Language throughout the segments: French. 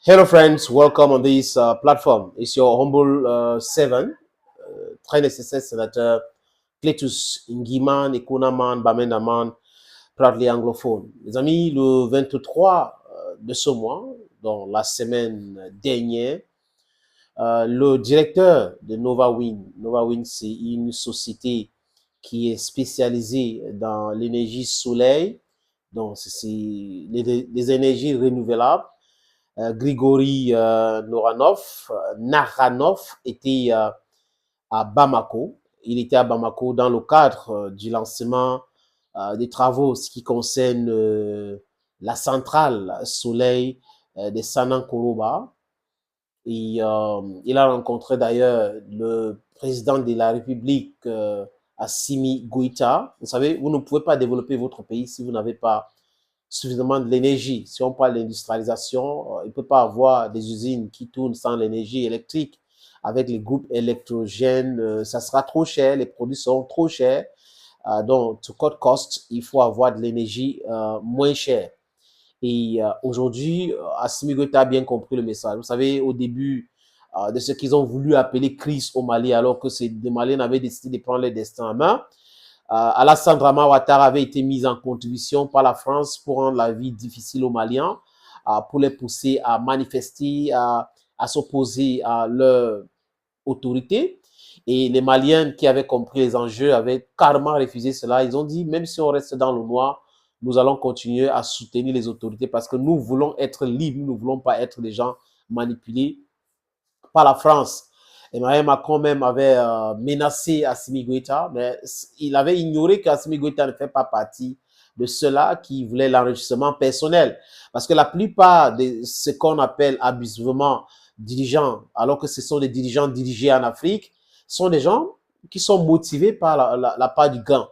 Hello, friends. Welcome on this platform. It's your humble seven, très nécessaire sénateur Cletus Nguiman, Ekunaman, Bamendaman, proudly anglophone. Les amis, le 23 de ce mois, dans la semaine dernière, le directeur de Nova Wind, c'est une société qui est spécialisée dans l'énergie soleil, donc c'est les énergies renouvelables. Grigory Naranov était à Bamako. Il était à Bamako dans le cadre du lancement des travaux ce qui concerne la centrale soleil de Sanankoroba. Et il a rencontré d'ailleurs le président de la République, Assimi Goïta. Vous savez, vous ne pouvez pas développer votre pays si vous n'avez pas suffisamment de l'énergie. Si on parle d'industrialisation, il ne peut pas avoir des usines qui tournent sans l'énergie électrique. Avec les groupes électrogènes, ça sera trop cher, les produits seront trop chers. Donc, to cut cost, il faut avoir de l'énergie moins chère. Et aujourd'hui, Assimi Goïta a bien compris le message. Vous savez, au début de ce qu'ils ont voulu appeler crise au Mali, alors que les Maliens avaient décidé de prendre leur destin en main, Alassane Draman Ouattara avait été mis en contribution par la France pour rendre la vie difficile aux Maliens, pour les pousser à manifester, à s'opposer à leur autorité. Et les Maliens qui avaient compris les enjeux avaient carrément refusé cela. Ils ont dit, même si on reste dans le noir, nous allons continuer à soutenir les autorités parce que nous voulons être libres, nous ne voulons pas être des gens manipulés par la France. Emmanuel Macron même avait menacé Assimi Goïta, mais il avait ignoré qu'Assimi Goïta ne fait pas partie de ceux-là qui voulaient l'enrichissement personnel. Parce que la plupart de ce qu'on appelle abusivement dirigeants, alors que ce sont des dirigeants dirigés en Afrique, sont des gens qui sont motivés par la part du gain.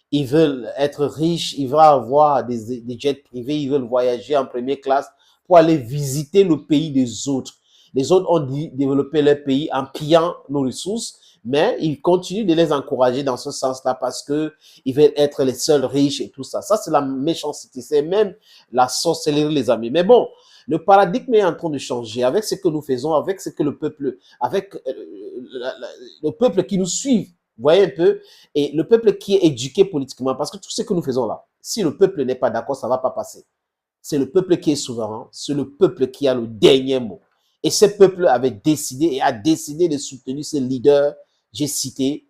Ils veulent être riches, ils veulent avoir des jets privés, ils veulent voyager en première classe pour aller visiter le pays des autres. Les autres ont développé leur pays en pillant nos ressources, mais ils continuent de les encourager dans ce sens-là parce que ils veulent être les seuls riches et tout ça. Ça, c'est la méchanceté, c'est même la sorcellerie, les amis. Mais bon, le paradigme est en train de changer avec ce que nous faisons, avec ce que le peuple, avec le peuple qui nous suit, vous voyez un peu, et le peuple qui est éduqué politiquement, parce que tout ce que nous faisons là, si le peuple n'est pas d'accord, ça ne va pas passer. C'est le peuple qui est souverain, c'est le peuple qui a le dernier mot. Et ce peuple avait décidé et a décidé de soutenir ce leader, j'ai cité,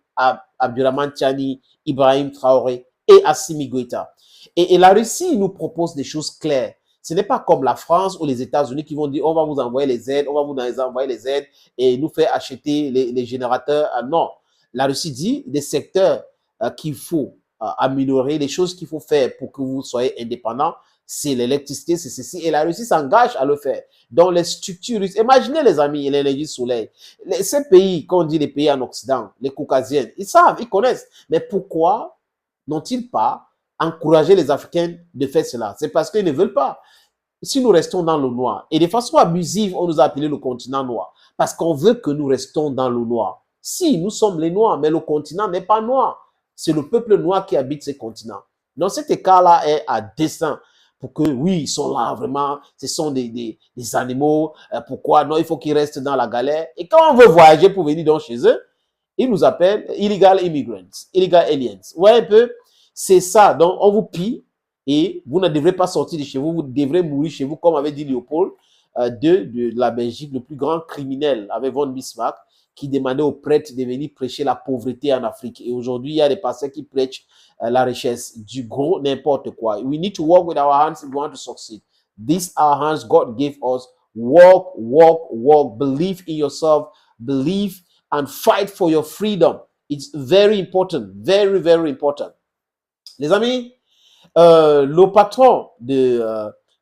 Abdurrahman Tiani, Ibrahim Traoré et Assimi Goïta. Et la Russie nous propose des choses claires. Ce n'est pas comme la France ou les États-Unis qui vont dire on va vous envoyer les aides, on va vous envoyer les aides et nous faire acheter les générateurs. Non, la Russie dit des secteurs qu'il faut améliorer, les choses qu'il faut faire pour que vous soyez indépendants, c'est l'électricité, c'est ceci. Et la Russie s'engage à le faire. Donc, les structures russes, imaginez les amis, l'énergie solaire. Ces pays, quand on dit les pays en Occident, les Caucasiens, ils savent, ils connaissent. Mais pourquoi n'ont-ils pas encouragé les Africains de faire cela? C'est parce qu'ils ne veulent pas. Si nous restons dans le noir, et de façon abusive, on nous a appelé le continent noir, parce qu'on veut que nous restons dans le noir. Si, nous sommes les noirs, mais le continent n'est pas noir. C'est le peuple noir qui habite ce continent. Donc, cet écart-là est à dessein pour que, oui, ils sont là, vraiment, ce sont des animaux, pourquoi? Non, il faut qu'ils restent dans la galère. Et quand on veut voyager pour venir donc chez eux, ils nous appellent illegal immigrants, illegal aliens. Vous voyez un peu? C'est ça. Donc, on vous pille et vous ne devrez pas sortir de chez vous, vous devrez mourir chez vous, comme avait dit Léopold de la Belgique, le plus grand criminel avec von Bismarck, qui demandait aux prêtres de venir prêcher la pauvreté en Afrique. Et aujourd'hui, il y a des pasteurs qui prêchent la richesse, du gros n'importe quoi. We need to work with our hands if we want to succeed. These are hands God gave us. Walk, walk, walk. Believe in yourself. Believe and fight for your freedom. It's very important. Very, very important. Les amis, le patron de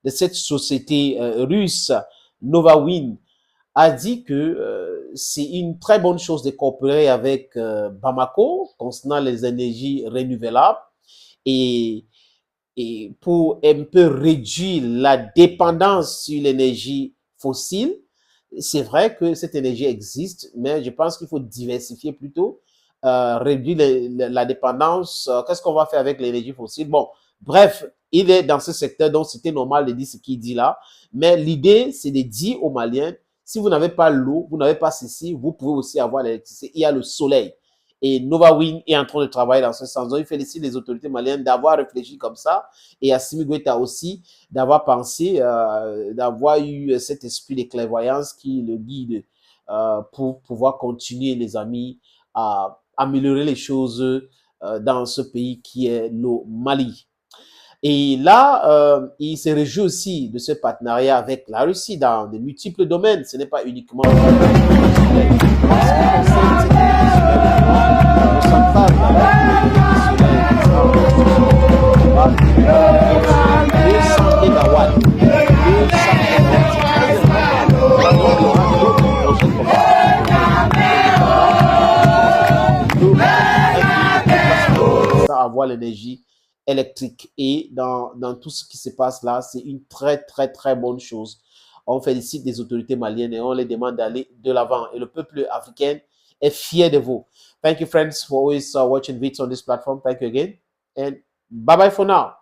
cette société russe, Novawind, a dit que c'est une très bonne chose de coopérer avec Bamako concernant les énergies renouvelables et pour un peu réduire la dépendance sur l'énergie fossile. C'est vrai que cette énergie existe, mais je pense qu'il faut diversifier plutôt, réduire la dépendance. Qu'est-ce qu'on va faire avec l'énergie fossile? Bon, bref, il est dans ce secteur, donc c'était normal de dire ce qu'il dit là. Mais l'idée, c'est de dire aux Maliens, si vous n'avez pas l'eau, vous n'avez pas ceci, vous pouvez aussi avoir l'électricité. Il y a le soleil. Et Nova Wind est en train de travailler dans ce sens. Donc, il félicite les autorités maliennes d'avoir réfléchi comme ça. Et Assimi Goïta aussi d'avoir pensé, d'avoir eu cet esprit de clairvoyance qui le guide pour pouvoir continuer, les amis, à améliorer les choses dans ce pays qui est le Mali. Et là, il se réjouit aussi de ce partenariat avec la Russie dans de multiples domaines. Ce n'est pas uniquement avoir l'énergie électrique. Et dans tout ce qui se passe là, c'est une très, très, très bonne chose. On félicite les autorités maliennes et on les demande d'aller de l'avant. Et le peuple africain est fier de vous. Thank you, friends, for always watching videos on this platform. Thank you again. And bye-bye for now.